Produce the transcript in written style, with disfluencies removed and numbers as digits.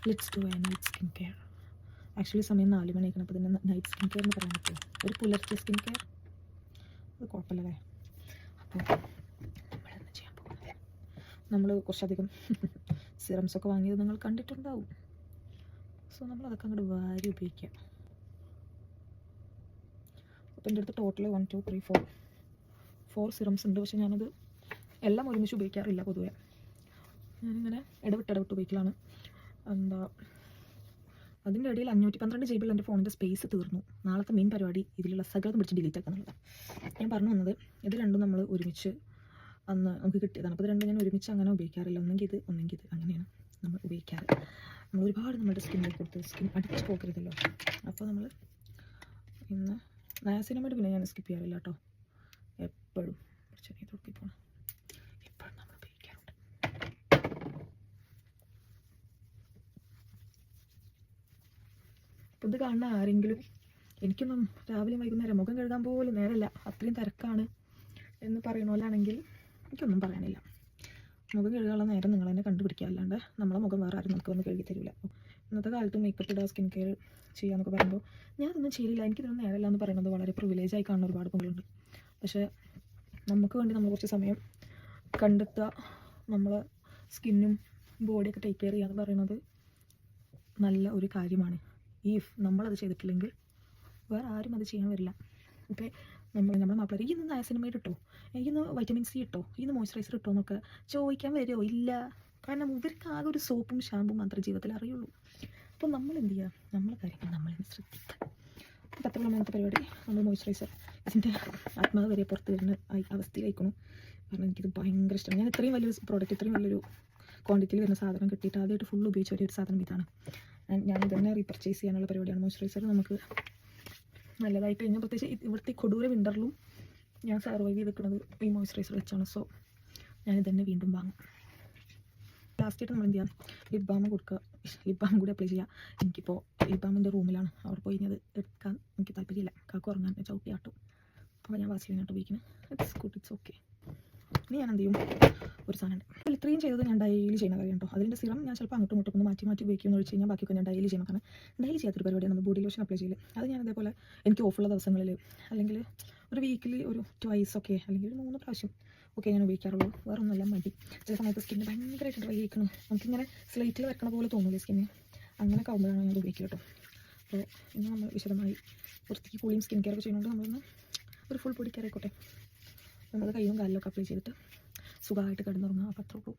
Let's do A night skin care. Actually സമയം 4 മണിയാക്കണം. അപ്പോൾ തന്നെ നൈറ്റ് സ്കിൻ കെയർ എന്ന് പറയാൻ പറ്റുമോ? ഒരു പുലർച്ചെ സ്കിൻ കെയർ അത് കുഴപ്പമില്ലല്ലേ. അപ്പോൾ നമ്മളെന്ന് ചെയ്യാൻ പോകുന്നത്, നമ്മൾ കുറച്ചധികം സിറംസൊക്കെ വാങ്ങിയത് നിങ്ങൾ കണ്ടിട്ടുണ്ടാവും. സോ നമ്മളതൊക്കെ അങ്ങോട്ട് വാരി ഉപയോഗിക്കാം. അപ്പോൾ എൻ്റെ അടുത്ത് ടോട്ടൽ 1 2 3 4 സിറംസ് ഉണ്ട്. പക്ഷേ ഞാനത് എല്ലാം ഒരുമിച്ച് ഉപയോഗിക്കാറില്ല പൊതുവെ. ഞാനിങ്ങനെ ഇടവിട്ട് ഉപയോഗിക്കലാണ്. എന്താ അതിൻ്റെ ഇടയിൽ 512 GB എൻ്റെ ഫോണിൻ്റെ സ്പേസ് തീർന്നു. നാളത്തെ മെയിൻ പരിപാടി ഇതിലുള്ള സകലം പിടിച്ച് ഡിലീറ്റ് ആക്കാന്നുള്ളത്. ഞാൻ പറഞ്ഞു വന്നത്, ഇത് രണ്ടും നമ്മൾ ഒരുമിച്ച് അന്ന് നമുക്ക് കിട്ടിയതാണ്. അപ്പോൾ ഇത് രണ്ടും ഞാൻ ഒരുമിച്ച് അങ്ങനെ ഉപയോഗിക്കാറില്ല. ഒന്നെങ്കിൽ ഇത് അങ്ങനെയാണ് നമ്മൾ ഉപയോഗിക്കാറ്. നമ്മൾ ഒരുപാട് നമ്മുടെ സ്കിന്നിലേക്ക് കൊടുത്ത് സ്കിൻ അടിച്ച് പോകരുതല്ലോ. അപ്പോൾ നമ്മൾ ഇന്ന് നയാസിനമൈഡ് പിന്നെ ഞാൻ സ്കിപ്പ് ചെയ്യാറില്ല കേട്ടോ. എപ്പോഴും ചെറിയ തൊടുക്കി പോകണം. എപ്പോഴും നമ്മൾ ഉപയോഗിക്കാറുണ്ട്. അപ്പോൾ ഇത് കാണുന്ന ആരെങ്കിലും എനിക്കൊന്നും രാവിലെ വൈകുന്നേരം മുഖം കഴുകാൻ പോലും നേരമില്ല, അത്രയും തിരക്കാണ് എന്ന് പറയണോലാണെങ്കിൽ എനിക്കൊന്നും പറയാനില്ല. മുഖം കഴുകാനുള്ള നേരം നിങ്ങൾ തന്നെ കണ്ടുപിടിക്കുക. അല്ലാണ്ട് നമ്മളെ മുഖം വേറെ ആരും നമുക്ക് വന്ന് കഴുകി തരില്ല. ഇന്നത്തെ കാലത്ത് മേക്കപ്പ് ഇടുക, സ്കിൻ കെയർ ചെയ്യാന്നൊക്കെ പറയുമ്പോൾ ഞാനൊന്നും ചെയ്യില്ല, എനിക്കിതൊന്നും നേരമില്ല എന്ന് പറയുന്നത് വളരെ പ്രിവിലേജായി കാണുന്ന ഒരുപാട് പെണ്ണുങ്ങളുണ്ട്. പക്ഷേ നമുക്ക് വേണ്ടി നമ്മൾ കുറച്ച് സമയം കണ്ടെത്തുക, നമ്മൾ സ്കിന്നും ബോഡിയൊക്കെ ടേക്ക് കെയർ ചെയ്യുക എന്ന് പറയുന്നത് നല്ല ഒരു കാര്യമാണ്. നമ്മളത് ചെയ്തിട്ടില്ലെങ്കിൽ വേറെ ആരും അത് ചെയ്യാൻ വരില്ല. ഇപ്പോൾ നമ്മുടെ മാപ്പിള ഈ നിന്ന് നയാസിനമൈഡ് ഇട്ടോ, എനിക്കിന്ന് വൈറ്റമിൻ സി ഇട്ടോ, ഇന്ന് മോയ്സ്ചറൈസർ ഇട്ടോ എന്നൊക്കെ ചോദിക്കാൻ വരുമോ? ഇല്ല. കാരണം ഇവർക്ക് ആകെ ഒരു സോപ്പും ഷാമ്പും മാത്രമേ ജീവിതത്തിൽ അറിയുള്ളൂ. അപ്പോൾ നമ്മൾ എന്ത് ചെയ്യുക, നമ്മളെ കാര്യങ്ങൾ നമ്മളെന്ന് ശ്രദ്ധിക്കുക. അപ്പോൾ അത്ര അങ്ങനത്തെ പരിപാടി. നമ്മൾ മോയ്സ്ചറൈസർ ഇതിൻ്റെ ആത്മാവ് വരെ പുറത്ത് വരുന്ന അവസ്ഥയിലായിരിക്കണം. കാരണം എനിക്കിത് ഭയങ്കര ഇഷ്ടമാണ്. ഞാൻ ഇത്രയും വലിയൊരു പ്രോഡക്റ്റ്, ഇത്രയും വലിയൊരു ക്വാണ്ടിറ്റിയിൽ വരുന്ന സാധനം കിട്ടിയിട്ട് ആദ്യമായിട്ട് ഫുൾ ഉപയോഗിച്ച ഒരു സാധനം ഇതാണ്. ഞാൻ ഇതന്നെ റീപർച്ചേസ് ചെയ്യാനുള്ള പരിപാടിയാണ്. മോയ്സ്ചറൈസർ നമുക്ക് നല്ലതായി കഴിഞ്ഞാൽ, പ്രത്യേകിച്ച് ഇവിടുത്തെ കൊടൂര വിൻ്ററിലും ഞാൻ സർവൈവ് ചെയ്തിരിക്കുന്നത് ഈ മോയ്സ്ചറൈസർ വെച്ചാണ്. സോ ഞാനിതന്നെ വീണ്ടും വാങ്ങും. ലാസ്റ്റായിട്ട് നമ്മൾ എന്ത് ചെയ്യാം, ലിപ് ബാം കൊടുക്കുക. ലിപ് ബാം കൂടി അപ്ലൈ ചെയ്യുക. എനിക്കിപ്പോൾ ലിപ് ബാമിൻ്റെ റൂമിലാണ്, അവിടെ പോയി അത് എടുക്കാൻ എനിക്ക് താല്പര്യമില്ല. കാക്ക ഉറങ്ങാൻ ചവിട്ടിയാട്ടും. അപ്പോൾ ഞാൻ വാസിലിനായിട്ട് ഉപയോഗിക്കുന്നത്. It's good, it's okay. ഇനി ഞാൻ എന്ത് ചെയ്യും, ഒരു സാധനം ഉണ്ട്. അപ്പോൾ ഇത്രയും ചെയ്തത് ഞാൻ ഡെയിലി ചെയ്യുന്ന കാര്യം കേട്ടോ. അതിൻ്റെ സിറം ഞാൻ ചിലപ്പോൾ അങ്ങോട്ടും ഇങ്ങോട്ടും ഒന്ന് മാറ്റി ഉപയോഗിക്കുമെന്ന് വെച്ച് കഴിഞ്ഞാൽ ബാക്കിയൊക്കെ ഞാൻ ഡെയിലി ചെയ്യണം. കാരണം ഡെയിലി ചെയ്യാത്തൊരു പരിപാടിയാണ് നമ്മൾ ബോഡി ലോഷൻ അപ്ലൈ ചെയ്യില്ല. അത് ഞാൻ അതേപോലെ എനിക്ക് ഓഫുള്ള ദിവസങ്ങളിൽ അല്ലെങ്കിൽ ഒരു വീക്കിലി ഒരു 2 ഒക്കെ അല്ലെങ്കിൽ 3 പ്രാവശ്യം ഒക്കെ ഞാൻ ഉപയോഗിക്കാറുള്ളൂ. വേറെ ഒന്നുമല്ല, മടി. ചില സമയത്ത് സ്കിന്ന് ഭയങ്കരമായിട്ട് ഡ്രൈ ആയിരിക്കണം, നമുക്കിങ്ങനെ സ്ലൈറ്റിൽ വരക്കണ പോലെ തോന്നില്ലേ സ്കിന്ന്, അങ്ങനെ ആകുമ്പോഴാണ് ഞാൻ ഉപയോഗിക്കുക കേട്ടോ. അപ്പോൾ ഇന്ന് നമ്മൾ വിശദമായി വൃത്തിക്ക് കൂളിയും സ്കിൻ കെയർ ഒക്കെ ചെയ്യുന്നുണ്ട്. നമ്മളൊന്ന് ഒരു ഫുൾ ബോഡി കെയർ ആയിക്കോട്ടെ. നമ്മൾ കയ്യും കാലിലൊക്കെ അപ്ലൈ ചെയ്തിട്ട് സുഖമായിട്ട് കിടന്നുറങ്ങുക. അപ്പോൾ അത്രേ ഉള്ളൂ.